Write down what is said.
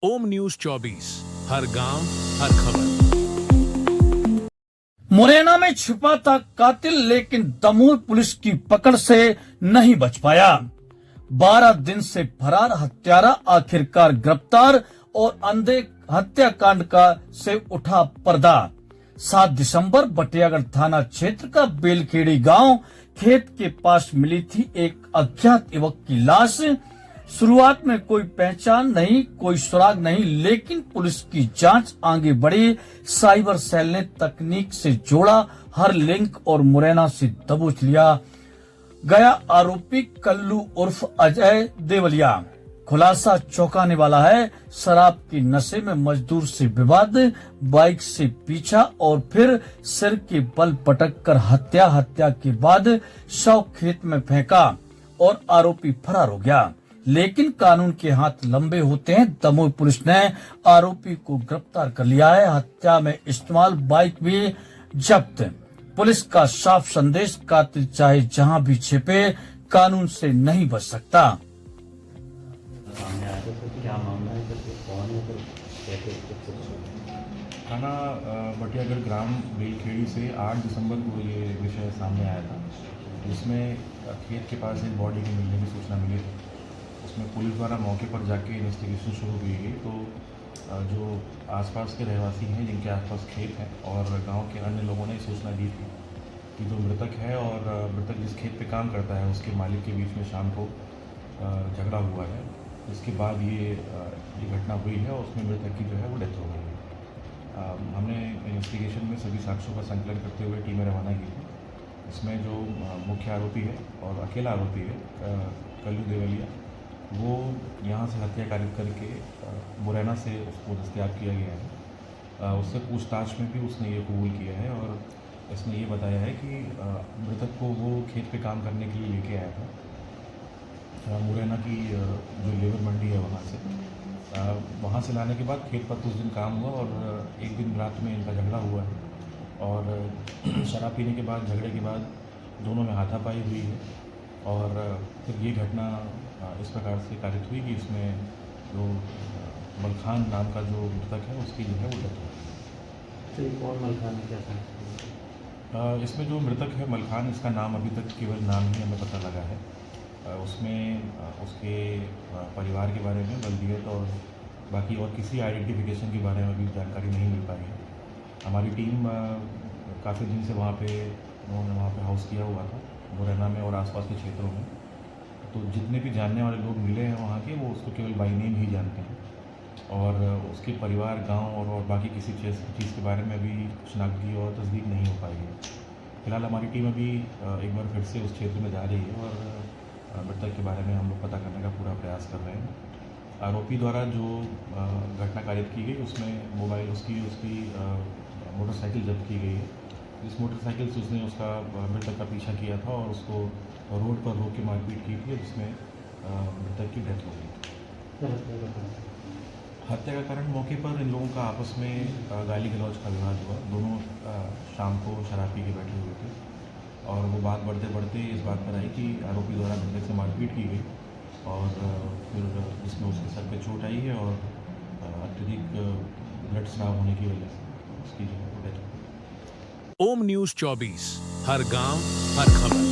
ओम news 24 हर गांव हर खबर। मुरैना में छिपा था कातिल, लेकिन दमोह पुलिस की पकड़ से नहीं बच पाया। 12 दिन से फरार हत्यारा आखिरकार गिरफ्तार और अंधे हत्याकांड का से उठा पर्दा। 7 दिसंबर बटियागढ़ थाना क्षेत्र का बेलखेड़ी गांव खेत के पास मिली थी एक अज्ञात युवक की लाश। शुरुआत में कोई पहचान नहीं, कोई सुराग नहीं, लेकिन पुलिस की जांच आगे बढ़ी। साइबर सेल ने तकनीक से जोड़ा हर लिंक और मुरैना से दबोच लिया गया आरोपी कल्लू उर्फ अजय देवलिया। खुलासा चौंकाने वाला है। शराब के नशे में मजदूर से विवाद, बाइक से पीछा और फिर सिर के बल पटक कर हत्या के बाद शव खेत में फेंका और आरोपी फरार हो गया। लेकिन कानून के हाथ लंबे होते हैं। दमोह पुलिस ने आरोपी को गिरफ्तार कर लिया है। हत्या में इस्तेमाल बाइक भी जब्त। पुलिस का साफ संदेश, कातिल चाहे जहां भी छिपे कानून से नहीं बच सकता। थाना बटियागढ़ ग्राम बेलखेड़ी से 8 दिसंबर को ये विषय सामने आया था, जिसमें खेत के पास एक बॉडी के मिलने की सूचना मिली थी। उसमें पुलिस द्वारा मौके पर जाके इन्वेस्टिगेशन शुरू की गई। तो जो आसपास के रहवासी हैं जिनके आसपास खेत हैं और गांव के अन्य लोगों ने सूचना दी थी कि जो मृतक है और मृतक जिस खेत पे काम करता है उसके मालिक के बीच में शाम को झगड़ा हुआ है। इसके बाद ये घटना हुई है और उसमें मृतक की जो है वो डेथ हो गई है। हमने इन्वेस्टिगेशन में सभी साक्ष्यों का संकलन करते हुए टीमें रवाना की थी। इसमें जो मुख्य आरोपी है और अकेला आरोपी है कल्लू देवलिया, वो यहाँ से हत्या कारित करके मुरैना से उसको दस्तयाब किया गया है। उससे पूछताछ में भी उसने ये कबूल किया है और इसने ये बताया है कि मृतक को वो खेत पे काम करने के लिए लेके आया था मुरैना की जो लेबर मंडी है वहाँ से लाने के बाद खेत पर कुछ दिन काम हुआ और एक दिन रात में इनका झगड़ा हुआ है और शराब पीने के बाद, झगड़े के बाद दोनों में हाथापाई हुई है और फिर ये घटना इस प्रकार से कारित हुई कि इसमें जो मलखान नाम का जो मृतक है उसकी जो है वो डेथ हो गई। तो ये कौन मलखान है, क्या था? इसमें जो मृतक है मलखान, इसका नाम अभी तक केवल नाम ही हमें पता लगा है। उसमें उसके परिवार के बारे में, बल्दियत और बाकी और किसी आइडेंटिफिकेशन के बारे में अभी जानकारी नहीं मिल पाई है। हमारी टीम काफ़ी दिन से उन्होंने वहाँ पे हाउस किया हुआ था मुरैना में और आसपास के क्षेत्रों में। तो जितने भी जानने वाले लोग मिले हैं वहाँ के, वो उसको केवल बाई नेम ही जानते हैं और उसके परिवार, गांव और बाकी किसी चीज़ के बारे में अभी शनाख्ती और तस्दीक नहीं हो पाई है। फिलहाल हमारी टीम अभी एक बार फिर से उस क्षेत्र में जा रही है और मृतक के बारे में हम लोग पता करने का पूरा प्रयास कर रहे हैं। आरोपी द्वारा जो घटना कारित की गई उसमें मोबाइल, उसकी मोटरसाइकिल जब्त की गई है। जिस मोटरसाइकिल से उसने उसका मृतक का पीछा किया था और उसको रोड पर रोक के मारपीट की थी, जिसमें मृतक की डेथ हो गई। हत्या का कारण मौके पर इन लोगों का आपस में गाली गलौज का विवाद हुआ। दोनों शाम को शराब पी के बैठे हुए थे और वो बात बढ़ते बढ़ते इस बात पर आई कि आरोपी द्वारा मृतक से मारपीट की गई और फिर जिसमें उसके सर पे चोट आई है और अत्यधिक ब्लड स्राव होने की वजह से उसकी जो है डेथ हो गई। ओम न्यूज 24 हर गांव हर खबर।